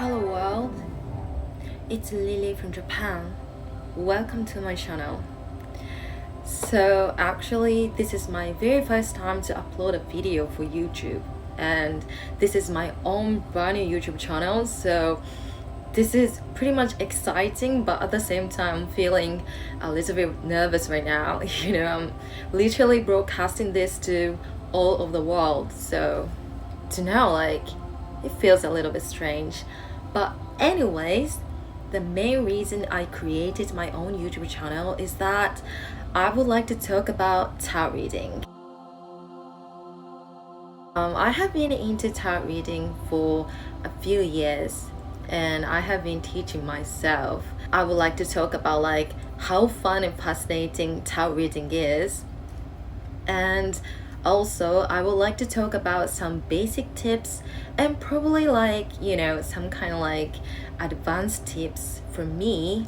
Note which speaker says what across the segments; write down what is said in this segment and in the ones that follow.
Speaker 1: Hello world, it's Lily from Japan. Welcome to my channel. So actually this is my very first time to upload a video for YouTube, and this is my own brand new YouTube channel, so this is pretty much exciting, but at the same time I'm feeling a little bit nervous right now. I'm literally broadcasting this to all of the world, so to know, it feels a little bit strange. But anyways, the main reason I created my own YouTube channel is that I would like to talk about tarot reading. I have been into tarot reading for a few years, and I have been teaching myself. I would like to talk about how fun and fascinating tarot reading is, and also I would like to talk about some basic tips and probably some kind of advanced tips for me,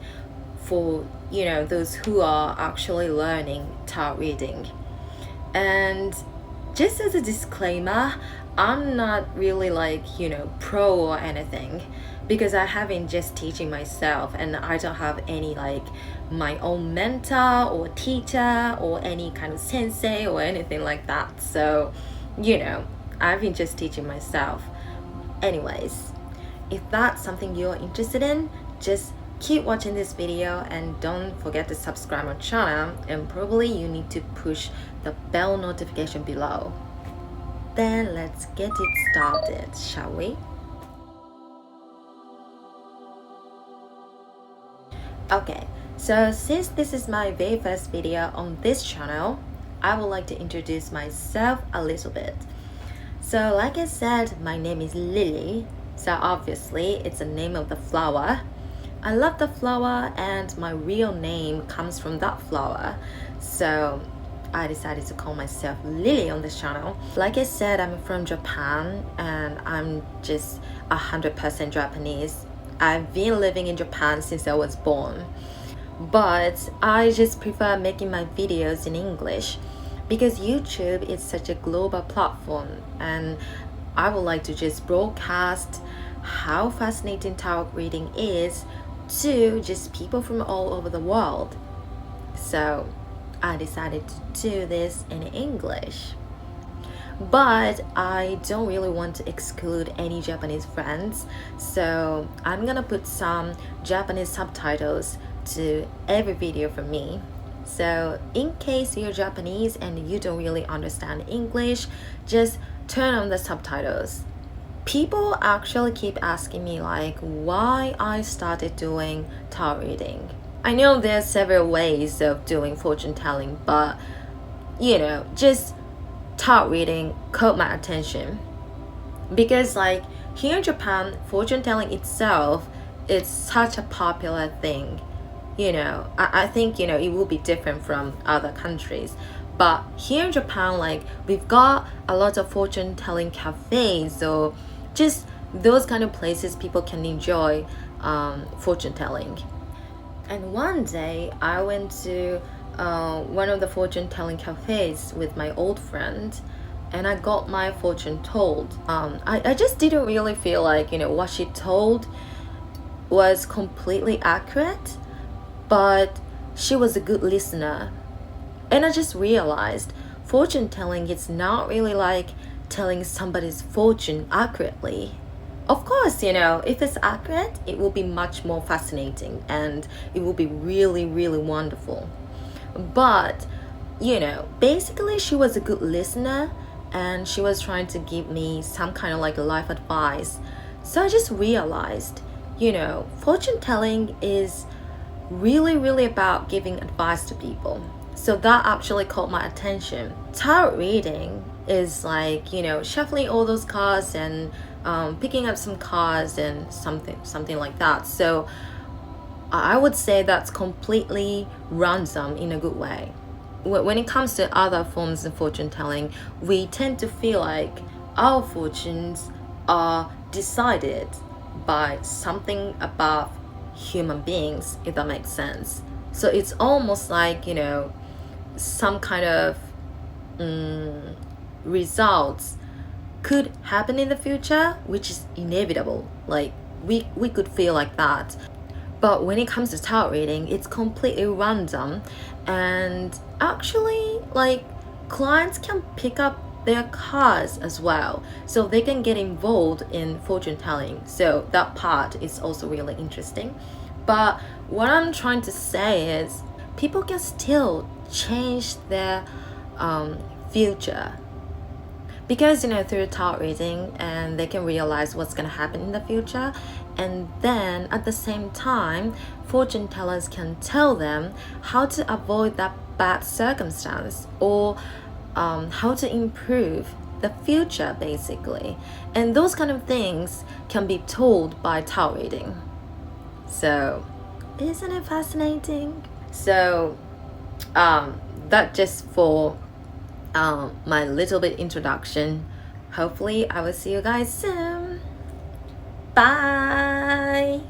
Speaker 1: for those who are actually learning tarot reading. And just as a disclaimer, I'm not really pro or anything, because I have been just teaching myself and I don't have any my own mentor or teacher or any kind of sensei or anything like that. So I've been just teaching myself. Anyways, if that's something you're interested in, just keep watching this video and don't forget to subscribe my channel, and probably you need to push the bell notification below. Then let's get it started, shall we? Okay, so since this is my very first video on this channel, I would like to introduce myself a little bit. So like I said, my name is Lily, so obviously it's the name of the flower. I love the flower and my real name comes from that flower, so I decided to call myself Lily on this channel. Like I said, I'm from Japan and I'm just 100% Japanese. I've been living in Japan since I was born, but I just prefer making my videos in English because YouTube is such a global platform, and I would like to just broadcast how fascinating tarot reading is to just people from all over the world. So I decided to do this in English. But I don't really want to exclude any Japanese friends, so I'm gonna put some Japanese subtitles to every video from me. So in case you're Japanese and you don't really understand English, just turn on the subtitles. People actually keep asking me why I started doing tarot reading. I know there are several ways of doing fortune telling, but just tarot reading caught my attention because here in Japan, fortune telling itself is such a popular thing. I think it will be different from other countries, but here in Japan, we've got a lot of fortune telling cafes or just those kind of places people can enjoy fortune telling. And one day I went to one of the fortune telling cafes with my old friend, and I got my fortune told. I just didn't really feel what she told was completely accurate, but she was a good listener. And I just realized fortune telling is not really telling somebody's fortune accurately. Of course, if it's accurate, it will be much more fascinating and it will be really, really wonderful. But basically she was a good listener and she was trying to give me some kind of life advice. So I just realized fortune telling is really, really about giving advice to people. So that actually caught my attention. Tarot reading is shuffling all those cards and picking up some cards and something like that. So I would say that's completely random in a good way. When it comes to other forms of fortune telling, we tend to feel like our fortunes are decided by something above human beings, if that makes sense. So it's almost some kind of results could happen in the future, which is inevitable. we could feel like that. But when it comes to tarot reading, it's completely random, and actually, like, clients can pick up their cards as well, so they can get involved in fortune telling. So that part is also really interesting. But what I'm trying to say is, people can still change their future, because through tarot reading, and they can realize what's going to happen in the future, and then at the same time, fortune tellers can tell them how to avoid that bad circumstance, or how to improve the future, basically. And those kind of things can be told by tarot reading. So isn't it fascinating? So that just for my little bit introduction. Hopefully I will see you guys soon. Bye.